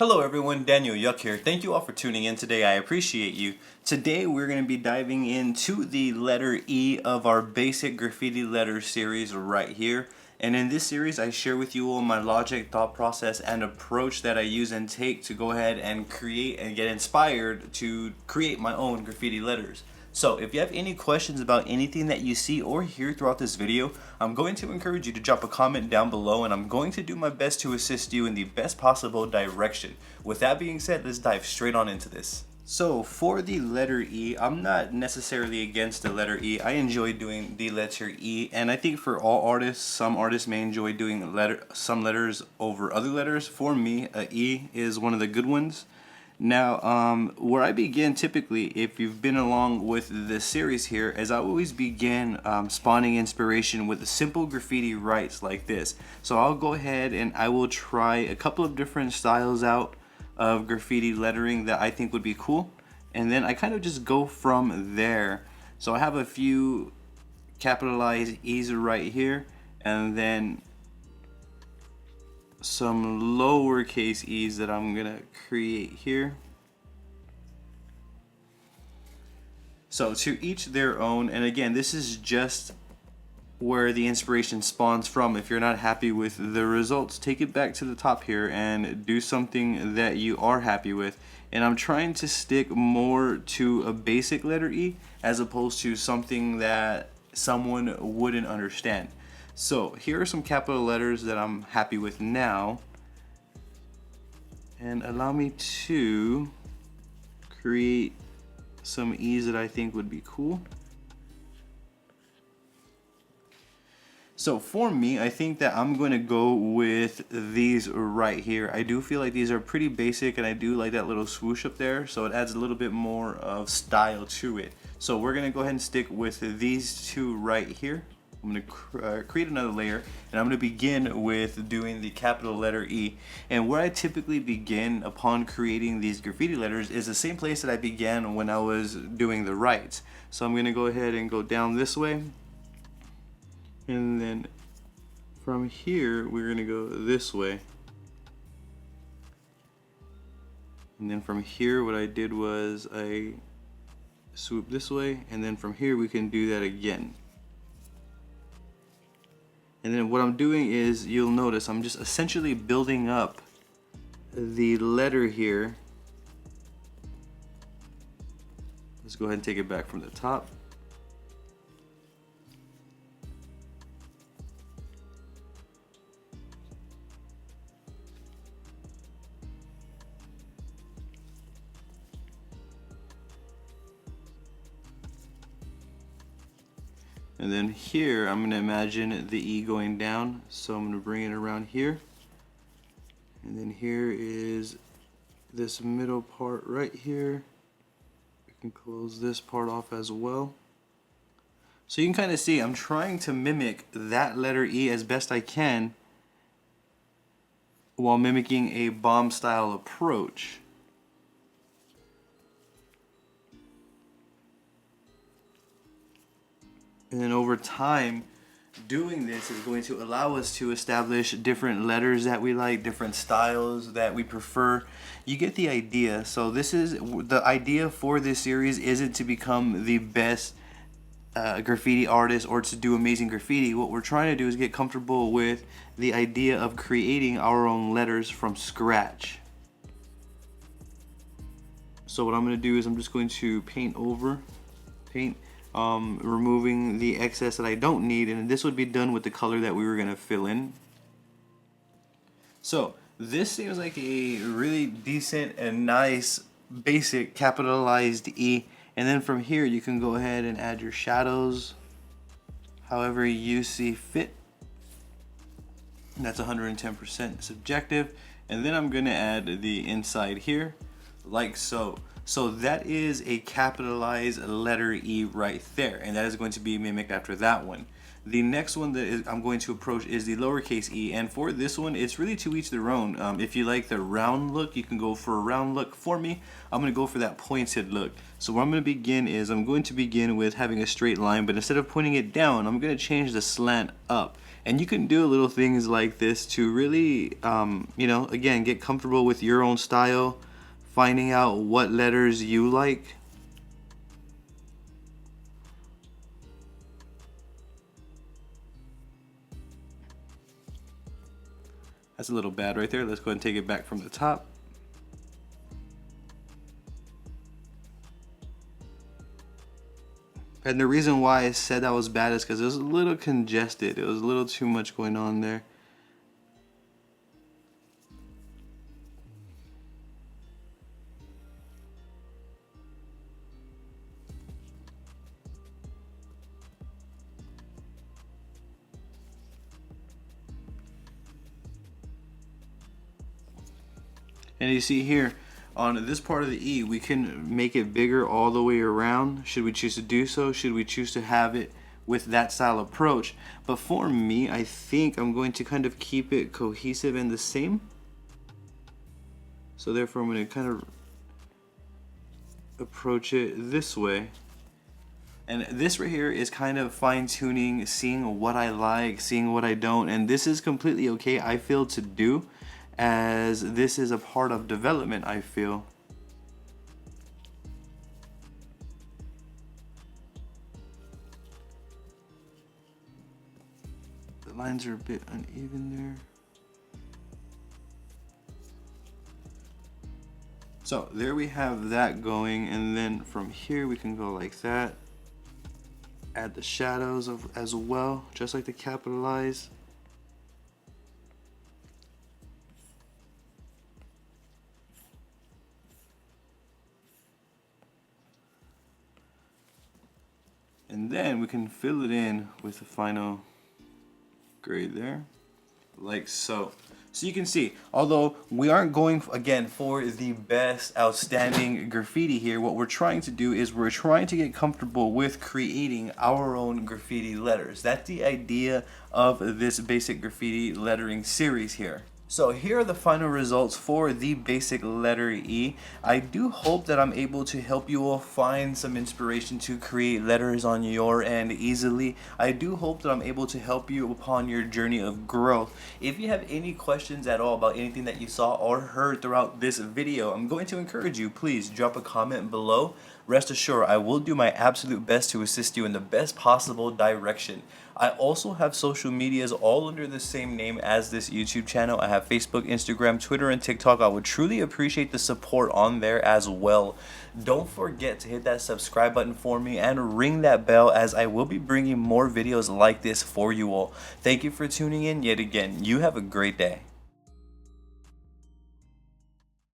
Hello everyone, Daniel Yuck here. Thank you all for tuning in today. I appreciate you. Today we're going to be diving into the letter E of our basic graffiti letter series right here. And in this series I share with you all my logic, thought process, and approach that I use and take to go ahead and create and get inspired to create my own graffiti letters. So if you have any questions about anything that you see or hear throughout this video, I'm going to encourage you to drop a comment down below, and I'm going to do my best to assist you in the best possible direction. With that being said, let's dive straight on into this. So for the letter E, I'm not necessarily against the letter E. I enjoy doing the letter E, and I think for all artists, some artists may enjoy doing some letters over other letters. For me, a E is one of the good ones. Now, where I begin typically, if you've been along with this series here, is I always begin spawning inspiration with simple graffiti writes like this. So I'll go ahead and I will try a couple of different styles out of graffiti lettering that I think would be cool. And then I kind of just go from there. So I have a few capitalized E's right here, and then some lowercase e's that I'm gonna create here. So to each their own, and again, this is just where the inspiration spawns from. If you're not happy with the results, take it back to the top here and do something that you are happy with. And I'm trying to stick more to a basic letter E as opposed to something that someone wouldn't understand. So here are some capital letters that I'm happy with now, and allow me to create some E's that I think would be cool. So for me, I think that I'm going to go with these right here. I do feel like these are pretty basic, and I do like that little swoosh up there, so it adds a little bit more of style to it. So we're going to go ahead and stick with these two right here. I'm going to create another layer, and I'm going to begin with doing the capital letter E. And where I typically begin upon creating these graffiti letters is the same place that I began when I was doing the writes. So I'm going to go ahead and go down this way, and then from here we're going to go this way. And then from here what I did was I swooped this way, and then from here we can do that again. And then what I'm doing is, you'll notice I'm just essentially building up the letter here. Let's go ahead and take it back from the top. And then here, I'm going to imagine the E going down, so I'm going to bring it around here. And then here is this middle part right here. We can close this part off as well. So you can kind of see I'm trying to mimic that letter E as best I can while mimicking a bomb style approach. And then over time, doing this is going to allow us to establish different letters that we like, different styles that we prefer. You get the idea. So this is the idea for this series, isn't to become the best graffiti artist or to do amazing graffiti. What we're trying to do is get comfortable with the idea of creating our own letters from scratch. So what I'm going to do is I'm just going to paint, removing the excess that I don't need, and this would be done with the color that we were going to fill in. So this seems like a really decent and nice basic capitalized E, and then from here you can go ahead and add your shadows however you see fit. And that's 110% subjective. And then I'm going to add the inside here like so. So that is a capitalized letter E right there, and that is going to be mimicked after that one. The next one that I'm going to approach is the lowercase e, and for this one, it's really to each their own. If you like the round look, you can go for a round look. For me, I'm going to go for that pointed look. So what I'm going to begin is, I'm going to begin with having a straight line, but instead of pointing it down, I'm going to change the slant up. And you can do little things like this to really, you know, again, get comfortable with your own style, finding out what letters you like. That's a little bad right there. Let's go ahead and take it back from the top. And the reason why I said that was bad is because it was a little congested. It was a little too much going on there. And you see here, on this part of the E, we can make it bigger all the way around, should we choose to do so, should we choose to have it with that style approach. But for me, I think I'm going to kind of keep it cohesive and the same. So therefore, I'm going to kind of approach it this way. And this right here is kind of fine-tuning, seeing what I like, seeing what I don't, and this is completely okay, I feel, to do, as this is a part of development, I feel. The lines are a bit uneven there. So there we have that going, and then from here we can go like that. Add the shadows as well, just like the capitalize. And then we can fill it in with the final grade there, like so. So you can see, although we aren't going, again, for the best outstanding graffiti here, what we're trying to do is we're trying to get comfortable with creating our own graffiti letters. That's the idea of this basic graffiti lettering series here. So here are the final results for the basic letter E. I do hope that I'm able to help you all find some inspiration to create letters on your end easily. I do hope that I'm able to help you upon your journey of growth. If you have any questions at all about anything that you saw or heard throughout this video, I'm going to encourage you, please drop a comment below. Rest assured, I will do my absolute best to assist you in the best possible direction. I also have social medias all under the same name as this YouTube channel. I have Facebook, Instagram, Twitter, and TikTok. I would truly appreciate the support on there as well. Don't forget to hit that subscribe button for me and ring that bell, as I will be bringing more videos like this for you all. Thank you for tuning in yet again. You have a great day.